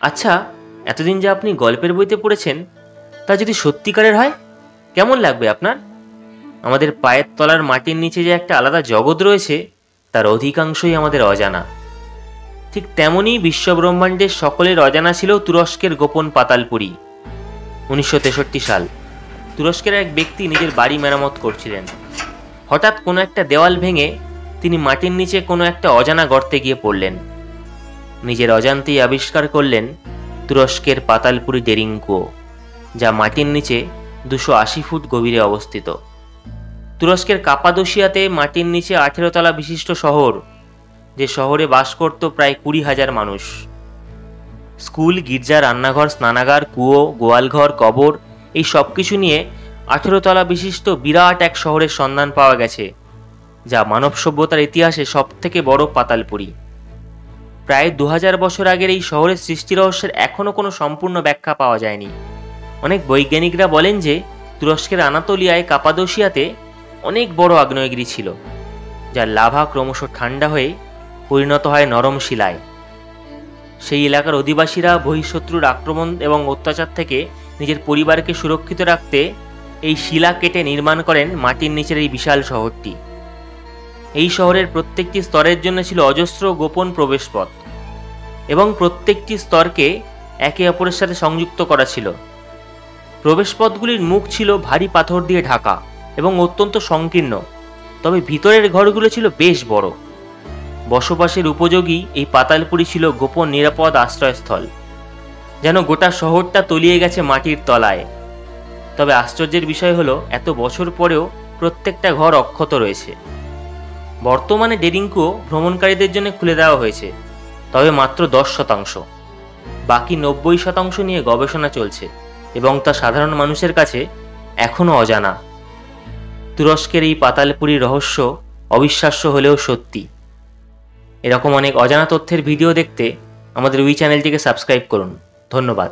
আচ্ছা, এতদিন যে আপনি গল্পের বইতে পড়েছেন তা যদি সত্যিকারের হয় কেমন লাগবে আপনার? আমাদের পায়ের তলার মাটির নিচে যে একটা আলাদা জগৎ রয়েছে তার অধিকাংশই আমাদের অজানা। ঠিক তেমনই বিশ্বব্রহ্মাণ্ডের সকলের অজানা ছিল তুরস্কের গোপন পাতালপুরী। 1963 সাল, তুরস্কের এক ব্যক্তি নিজের বাড়ি মেরামত করছিলেন। হঠাৎ কোনো একটা দেওয়াল ভেঙে তিনি মাটির নিচে কোনো একটা অজানা গর্তে গিয়ে পড়লেন। নিজের অজান্তেই আবিষ্কার করলেন তুরস্কের পাতালপুরী ডেরিং কুয়ো, যা মাটির নিচে 280 ফুট গভীরে অবস্থিত। তুরস্কের কাপাদোশিয়াতে মাটির নিচে 18 তলা বিশিষ্ট শহর, যে শহরে বাস করত প্রায় 20,000 মানুষ। স্কুল, গির্জা, রান্নাঘর, স্নানাগার, কুয়ো, গোয়ালঘর, কবর, এই সব কিছু নিয়ে 18 তলা বিশিষ্ট বিরাট এক শহরের সন্ধান পাওয়া গেছে, যা মানব সভ্যতার ইতিহাসে সবথেকে বড় পাতালপুরী। প্রায় 2000 বছর আগের এই শহরের সৃষ্টি রহস্যের এখনও কোনো সম্পূর্ণ ব্যাখ্যা পাওয়া যায়নি। অনেক বৈজ্ঞানিকরা বলেন যে তুরস্কের আনাতোলিয়ায় কাপাদোশিয়াতে অনেক বড় আগ্নেয়গিরি ছিল, যার লাভা ক্রমশ ঠান্ডা হয়ে পরিণত হয় নরম শিলায়। সেই এলাকার অধিবাসীরা বহিঃশত্রুর আক্রমণ এবং অত্যাচার থেকে নিজের পরিবারকে সুরক্ষিত রাখতে এই শিলা কেটে নির্মাণ করেন মাটির নিচের এই বিশাল শহরটি। এই শহরের প্রত্যেকটি স্তরের জন্য ছিল অজস্র গোপন প্রবেশপথ, এবং প্রত্যেকটি স্তরকে একে অপরের সাথে সংযুক্ত করা ছিল। প্রবেশপথগুলির মুখ ছিল ভারী পাথর দিয়ে ঢাকা এবং অত্যন্ত সংকীর্ণ, তবে ভিতরের ঘরগুলো ছিল বেশ বড়। বসবাসের উপযোগী এই পাতালপুরী ছিল গোপন নিরাপদ আশ্রয়স্থল, যেন গোটা শহরটা তলিয়ে গেছে মাটির তলায়। তবে আশ্চর্যের বিষয় হলো, এত বছর পরেও প্রত্যেকটা ঘর অক্ষত রয়েছে। বর্তমানে ডেরিং কুয়ো ভ্রমণকারীদের জন্য খুলে দেওয়া হয়েছে, তবে মাত্র 10%। বাকি 90% নিয়ে গবেষণা চলছে এবং তা সাধারণ মানুষের কাছে এখনও অজানা। তুরস্কের এই পাতালপুরী রহস্য অবিশ্বাস্য হলেও সত্যি। এরকম অনেক অজানা তথ্যের ভিডিও দেখতে আমাদের চ্যানেলটিকে সাবস্ক্রাইব করুন। ধন্যবাদ।